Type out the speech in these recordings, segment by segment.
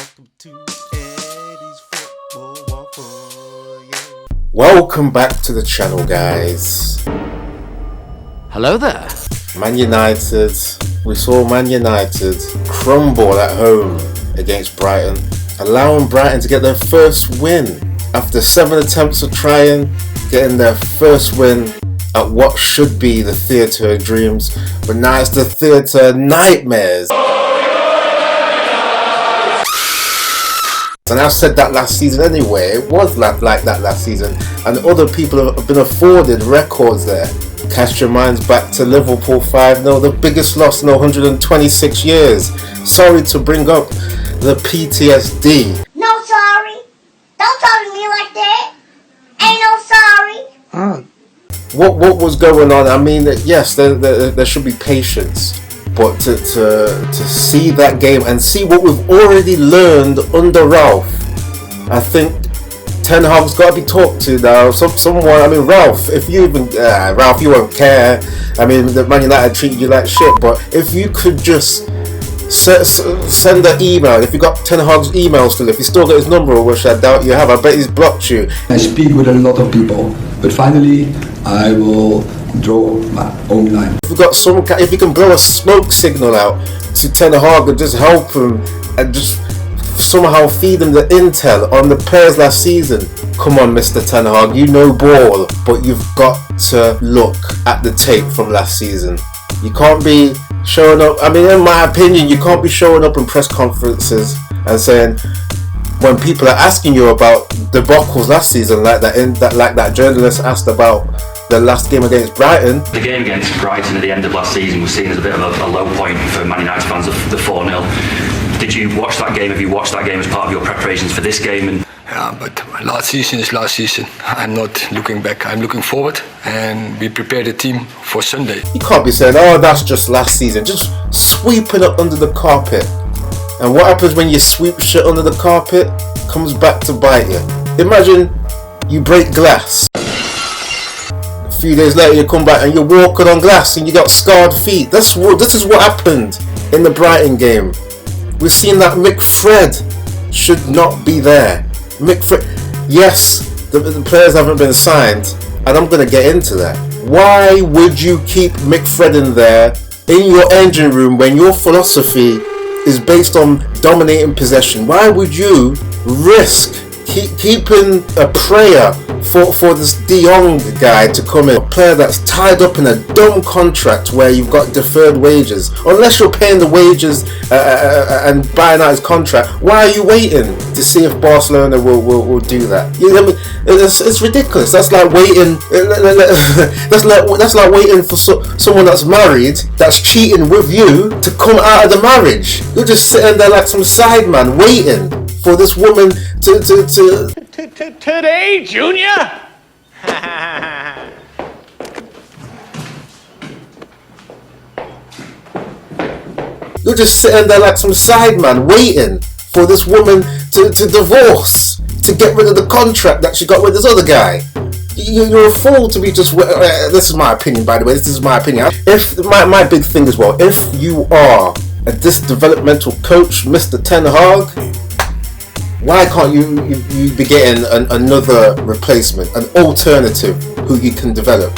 Welcome to Eddie's Football Waffle. Yeah. Welcome back to the channel, guys. Hello there. Man United. We saw Man United crumble at home against Brighton, allowing Brighton to get their first win after 7 attempts of trying, getting their first win at what should be the theatre of dreams, but now it's the theatre of nightmares. And I've said that last season anyway. It was like that last season, and other people have been afforded records there. Cast your minds back to Liverpool 5-0, the biggest loss in 126 years. Sorry to bring up the PTSD. No sorry. Don't talk to me like that. Ain't no sorry. What was going on? I mean, yes, there should be patience, but to see that game and see what we've already learned under Ralph, I think Ten Hag's got to be talked to now. Someone, I mean, Ralph, if you even Ralph, you won't care. I mean, the Man United treated you like shit, but if you could just send an email, if you got Ten Hag's email still, if you still got his number, which I doubt you have, I bet he's blocked you. I speak with a lot of people, but finally I will draw my own line. If you got if you can blow a smoke signal out to Ten Hag and just help him and just somehow feed him the intel on the players last season. Come on, Mr. Ten Hag, you know ball, but you've got to look at the tape from last season. You can't be showing up, I mean, in my opinion, you can't be showing up in press conferences and saying, when people are asking you about debacles last season, like that journalist asked about the last game against Brighton. The game against Brighton at the end of last season was seen as a bit of a low point for Man United fans, the 4-0. Did you watch that game? Have you watched that game as part of your preparations for this game? Yeah, but last season is last season. I'm not looking back, I'm looking forward, and we prepare the team for Sunday. You can't be saying, oh, that's just last season, just sweeping it under the carpet. And what happens when you sweep shit under the carpet? Comes back to bite you. Imagine you break glass. A few days later you come back and you're walking on glass and you got scarred feet. This is what happened in the Brighton game. We've seen that McFred should not be there. McFred, yes, the players haven't been signed, and I'm going to get into that. Why would you keep McFred in there in your engine room when your philosophy is based on dominating possession? Why would you risk keeping a prayer for this De Jong guy to come in, a player that's tied up in a dumb contract where you've got deferred wages? Unless you're paying the wages and buying out his contract, why are you waiting to see if Barcelona will do that? You know, I mean, it's ridiculous. That's like waiting. That's like waiting for someone that's married, that's cheating with you, to come out of the marriage. You're just sitting there like some side man waiting for this woman to Today, Junior? You're just sitting there like some side man waiting for this woman to divorce, to get rid of the contract that she got with this other guy. You're a fool to be just... this is my opinion, by the way. This is my opinion. If my big thing as well, if you are this developmental coach, Mr. Ten Hag, why can't you be getting another replacement, an alternative who you can develop?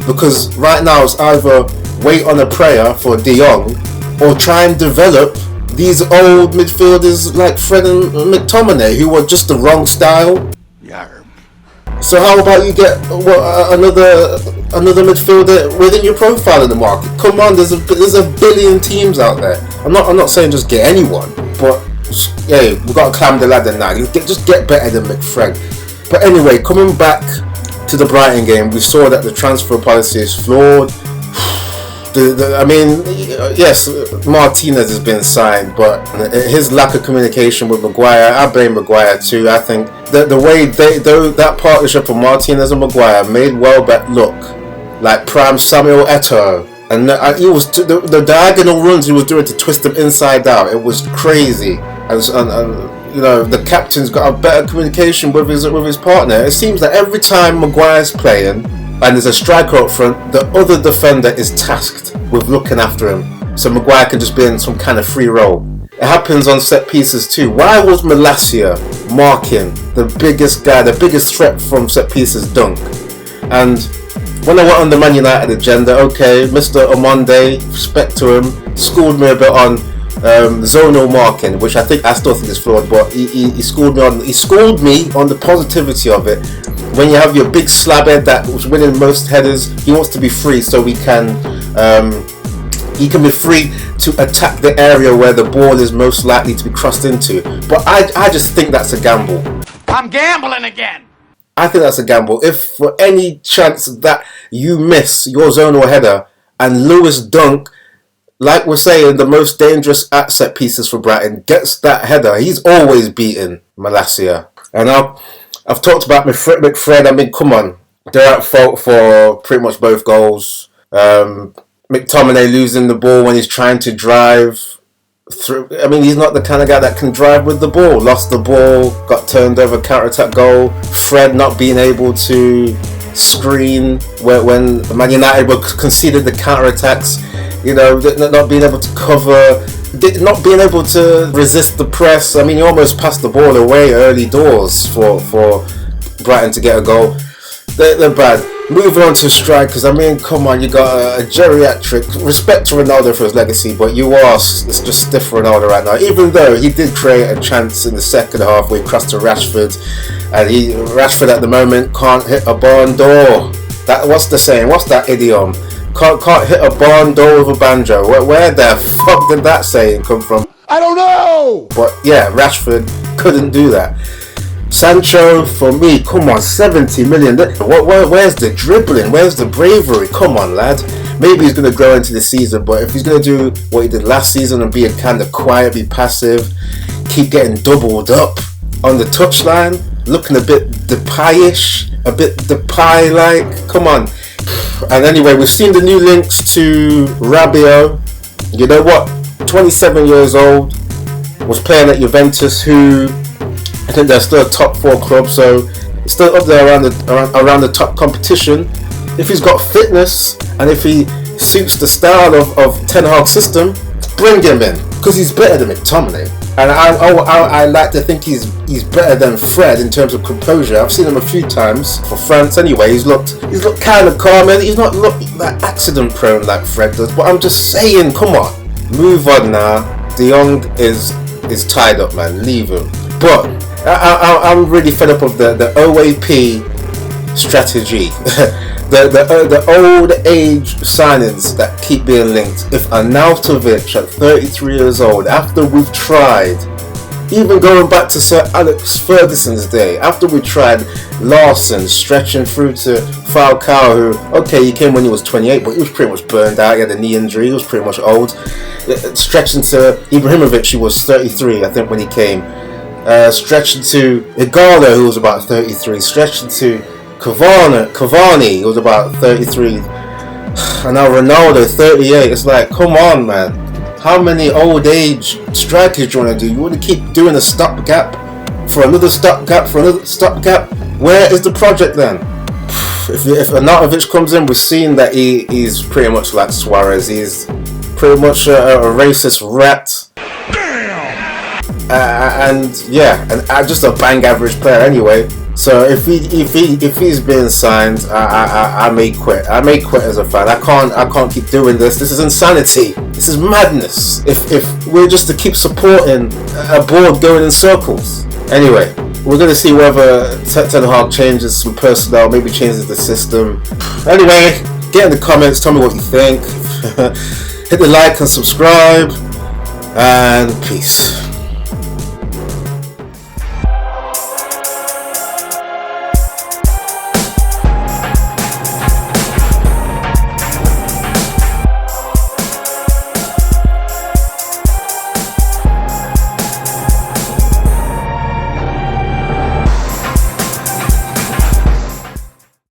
Because right now it's either wait on a prayer for De Jong or try and develop these old midfielders like Fred and McTominay, who are just the wrong style. Yarm. So how about you get another midfielder within your profile in the market? Come on, there's a billion teams out there. I'm not saying just get anyone, but yeah, we've got to climb the ladder now. Just get better than McFred. But anyway, coming back to the Brighton game, we saw that the transfer policy is flawed. I mean, yes, Martinez has been signed, but his lack of communication with Maguire, I blame Maguire too. I think the way that partnership of Martinez and Maguire made Welbeck look like prime Samuel Eto'o. And he was the diagonal runs he was doing to twist him inside out. It was crazy. And you know, the captain's got a better communication with his partner. It seems that every time Maguire's playing and there's a striker up front, the other defender is tasked with looking after him, so Maguire can just be in some kind of free role. It happens on set pieces too. Why was Malacia marking the biggest guy, the biggest threat from set pieces, Dunk? And when I went on the Man United agenda, okay, Mr. Omonde, respect to him, schooled me a bit on zonal marking, which I still think is flawed, but he schooled me on the positivity of it. When you have your big slab head that was winning most headers, he wants to be free so he can be free to attack the area where the ball is most likely to be crossed into. But I just think that's a gamble. I'm gambling again. I think that's a gamble. If for any chance that you miss your zonal header and Lewis Dunk, like we're saying, the most dangerous at set pieces for Brighton, gets that header, he's always beaten Malacia. And I've talked about McFred. I mean, come on, they're at fault for pretty much both goals. McTominay losing the ball when he's trying to drive through. I mean, he's not the kind of guy that can drive with the ball. Lost the ball, got turned over, counter-attack goal. Fred not being able to screen when Man United were conceded the counter-attacks. You know, not being able to cover, not being able to resist the press. I mean, he almost passed the ball away early doors for Brighton to get a goal. They're bad. Moving on to strikers. I mean, come on, you got a geriatric. Respect to Ronaldo for his legacy, but you are just stiff for Ronaldo right now. Even though he did create a chance in the second half where he crossed to Rashford, and Rashford at the moment can't hit a barn door. What's the saying? What's that idiom? Can't hit a barn door with a banjo. Where the fuck did that saying come from? I don't know. But yeah, Rashford couldn't do that. Sancho, for me, come on, 70 million. Where's the dribbling? Where's the bravery? Come on, lad. Maybe he's going to grow into the season, but if he's going to do what he did last season and be a kind of quiet, be passive, keep getting doubled up on the touchline, looking a bit Depay-ish, a bit Depay-like, come on. And anyway, we've seen the new links to Rabiot. You know what? 27 years old, was playing at Juventus, who I think they're still a top 4 club, so it's still up there around the top competition. If he's got fitness and if he suits the style of Ten Hag's system, bring him in, because he's better than McTominay. And I like to think he's better than Fred in terms of composure. I've seen him a few times for France anyway. He's looked kind of calm, and he's not looked that accident prone like Fred does. But I'm just saying, come on, move on now. De Jong is tied up, man. Leave him. But I'm really fed up of the OAP strategy. the old age signings that keep being linked. If Arnautovic at 33 years old, after we've tried, even going back to Sir Alex Ferguson's day, after we tried Larson stretching through to Falcao, who, okay, he came when he was 28, but he was pretty much burned out. He had a knee injury, he was pretty much old. Stretching to Ibrahimovic, who was 33, I think, when he came. Stretching to Igalo, who was about 33. Stretching to Cavani, who was about 33. And now Ronaldo, 38. It's like, come on, man. How many old age strikers do you want to do? You want to keep doing a stopgap for another stopgap for another stopgap? Where is the project then? If Arnautovic comes in, we're seeing that he's pretty much like Suarez. He's pretty much a racist rat. And just a bang average player anyway. So if he's being signed, I may quit. I may quit as a fan. I can't keep doing this. This is insanity. This is madness. If we're just to keep supporting a board going in circles. Anyway, we're gonna see whether Ten Hag changes some personnel, maybe changes the system. Anyway, get in the comments. Tell me what you think. Hit the like and subscribe. And peace.